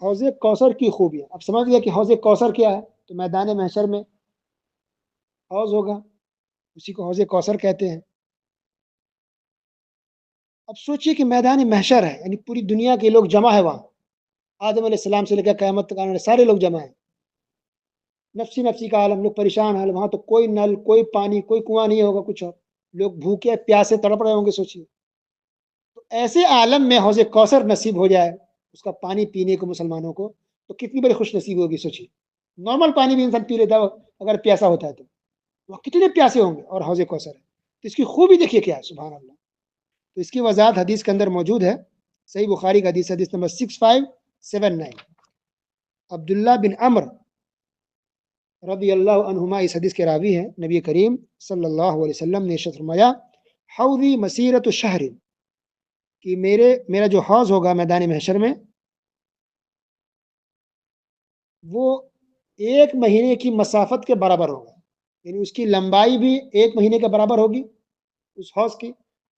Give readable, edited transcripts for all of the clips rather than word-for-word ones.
حوض کوثر کی خوبیاں، اب سمجھ لیا کہ حوض کوثر کیا ہے، تو میدان محشر میں حوض ہوگا، اسی کو حوض کوثر کہتے ہیں۔ اب سوچئے کہ میدان محشر ہے، یعنی پوری دنیا کے لوگ جمع ہے وہاں، آدم علیہ السلام سے لے کر قیامت تک آنے والے سارے لوگ جمع ہیں، نفسی نفسی کا عالم، لوگ پریشان حال، وہاں تو کوئی نل، کوئی پانی، کوئی کنواں نہیں ہوگا کچھ، اور لوگ بھوکے پیاسے تڑپ رہے ہوں گے، سوچیے۔ تو ایسے عالم میں حوض کوثر نصیب ہو جائے، اس کا پانی پینے کو مسلمانوں کو، تو کتنی بڑی خوش نصیبی ہوگی، سوچیے۔ نارمل پانی بھی انسان پی لیتا ہے اگر پیاسا ہوتا ہے تو، وہ کتنے پیاسے ہوں گے، اور حوض کوثر ہے تو اس کی خوبی دیکھیے کیا ہے، سبحان اللہ۔ تو اس کی وضاحت حدیث کے اندر موجود ہے، صحیح بخاری کا حدیث، حدیث نمبر 6579۔ عبداللہ بن عمر رضی اللہ عنہما اس حدیث کے راوی ہیں۔ نبی کریم صلی اللہ علیہ وسلم نے ارشاد فرمایا، حوضی مسیرت شہر، کہ میرا جو حوض ہوگا میدان محشر میں، وہ 1 مہینے کی مسافت کے برابر ہوگا، یعنی اس کی لمبائی بھی 1 مہینے کے برابر ہوگی اس حوض کی،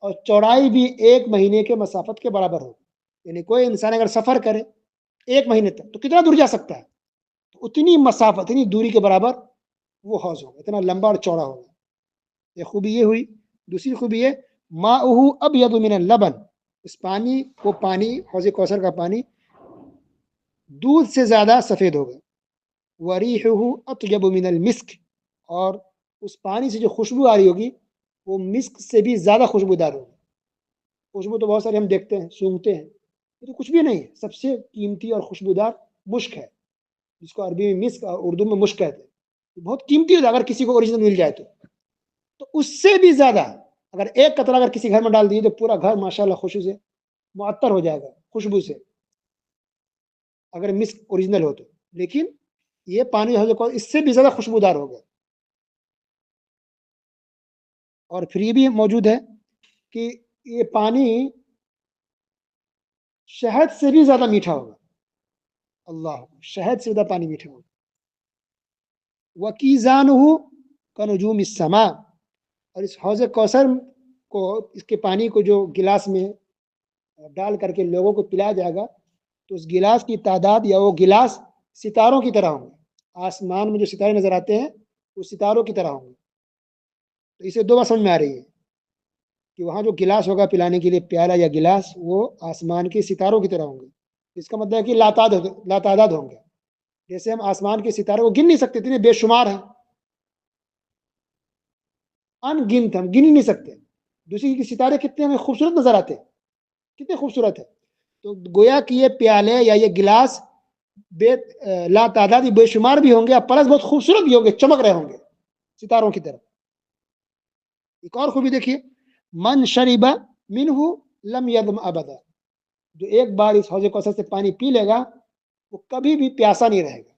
اور چوڑائی بھی 1 مہینے کے مسافت کے برابر ہوگی، یعنی کوئی انسان اگر سفر کرے 1 مہینے تک تو کتنا دور جا سکتا ہے، تو اتنی مسافت، اتنی دوری کے برابر وہ حوض ہوگا، اتنا لمبا اور چوڑا ہوگا۔ یہ خوبی یہ ہوئی۔ دوسری خوبی یہ، ماؤہ ابیض من اللبن، اس پانی کو، پانی حوض کوثر کا پانی دودھ سے زیادہ سفید ہوگا، وریحہ اطیب من المسک، اور اس پانی سے جو خوشبو آ رہی ہوگی وہ مسک سے بھی زیادہ خوشبودار ہوگی۔ خوشبو تو بہت سارے ہم دیکھتے ہیں، سونگھتے ہیں، یہ تو کچھ بھی نہیں ہے، سب سے قیمتی اور خوشبودار مشک ہے، جس کو عربی میں مسک اور اردو میں مشک کہتے ہیں، بہت قیمتی ہوتا ہے اگر کسی کو اوریجنل مل جائے تو اس سے بھی زیادہ اگر ایک قطرہ اگر کسی گھر میں ڈال دیے تو پورا گھر ماشاءاللہ خوشبو سے معطر ہو جائے گا، خوشبو سے، اگر مسک اوریجنل ہو تو۔ لیکن یہ پانی اس سے بھی زیادہ خوشبودار ہوگا۔ اور پھر یہ بھی موجود ہے کہ یہ پانی شہد سے بھی زیادہ میٹھا ہوگا، اللہ، شہد سے زیادہ پانی میٹھا ہوگا۔ وَكِيزَانُهُ كَنُجُومِ السَّمَاءِ، اور اس حوض کوثر کو، اس کے پانی کو جو گلاس میں ڈال کر کے لوگوں کو پلایا جائے گا، تو اس گلاس کی تعداد یا وہ گلاس ستاروں کی طرح ہوں گے، آسمان میں جو ستارے نظر آتے ہیں وہ ستاروں کی طرح ہوں گے۔ تو اسے دو بات سمجھ میں آ رہی ہے کہ وہاں جو گلاس ہوگا پلانے کے لیے، پیالہ یا گلاس، وہ آسمان کے ستاروں کی طرح ہوں گے، اس کا مطلب ہے کہ لاتعداد ہوں گے، جیسے ہم آسمان کے ستارے کو گن نہیں سکتے، اتنے بے شمار ہیں، ان گنت، ہم گن ہی نہیں سکتے۔ دوسری کے ستارے کتنے ہمیں خوبصورت نظر آتے ہیں، کتنے خوبصورت ہے، تو گویا کہ یہ پیالے یا یہ گلاس لا تعداد بے شمار بھی ہوں گے، اور پلس بہت خوبصورت بھی ہوں گے، چمک رہے ہوں گے ستاروں کی طرح۔ ایک اور خوبی دیکھیے، من شرب منہ لم یظم ابدا، جو ایک بار اس حوض کوثر سے پانی پی لے گا وہ کبھی بھی پیاسا نہیں رہے گا،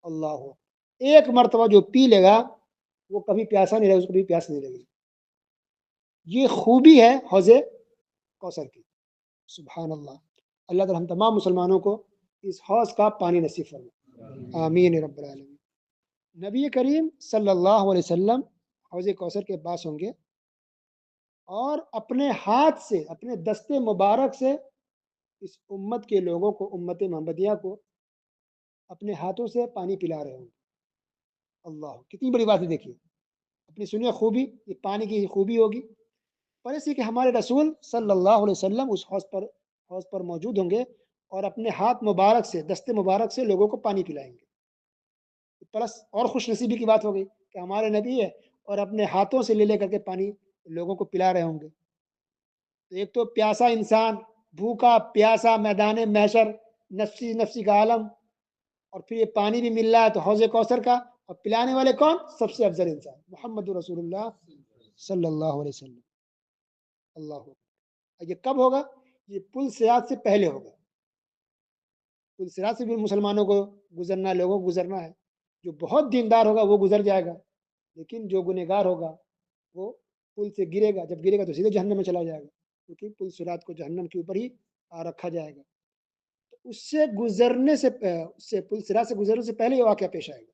اللہ، ایک مرتبہ جو پی لے گا وہ کبھی پیاسا نہیں رہے گا، اس کو کبھی پیاس نہیں لگے گی۔ یہ خوبی ہے حوض کوثر کی، سبحان اللہ۔ اللہ تعالی ہم تمام مسلمانوں کو اس حوض کا پانی نصیب فرمائے، آمین رب العالمین۔ نبی کریم صلی اللہ علیہ وسلم حوض کوثر کے پاس ہوں گے، اور اپنے ہاتھ سے، اپنے دستے مبارک سے اس امت کے لوگوں کو، امت محمدیہ کو اپنے ہاتھوں سے پانی پلا رہے ہوں گے، اللہ، کتنی بڑی بات ہے، دیکھیے اپنی سنیے خوبی، یہ پانی کی خوبی ہوگی۔ پر اسی کہ ہمارے رسول صلی اللہ علیہ وسلم اس حوض پر موجود ہوں گے، اور اپنے ہاتھ مبارک سے، دستے مبارک سے لوگوں کو پانی پلائیں گے۔ پلس اور خوش نصیبی کی بات ہو گئی کہ ہمارے نبی ہے اور اپنے ہاتھوں سے لے کر کے پانی لوگوں کو پلا رہے ہوں گے۔ تو ایک تو پیاسا انسان، بھوکا پیاسا، میدان محشر، نفسی نفسی کا عالم، اور پھر یہ پانی بھی مل رہا ہے تو حوض کوثر کا، اور پلانے والے کون؟ سب سے افضل انسان محمد رسول اللہ صلی اللہ علیہ وسلم، اللہ۔ یہ کب ہوگا؟ یہ پل صراط سے پہلے ہوگا، پل صراط سے بھی مسلمانوں کو گزرنا ہے، لوگوں کو گزرنا ہے۔ جو بہت دیندار ہوگا وہ گزر جائے گا، لیکن جو گنہگار ہوگا وہ پل سے گرے گا، جب گرے گا تو سیدھے جہنم میں چلا جائے گا، کیونکہ پل صراط کو جہنم کے اوپر ہی رکھا جائے گا۔ تو اس سے گزرنے سے، پل صراط سے گزرنے سے پہلے یہ واقعہ پیش آئے گا۔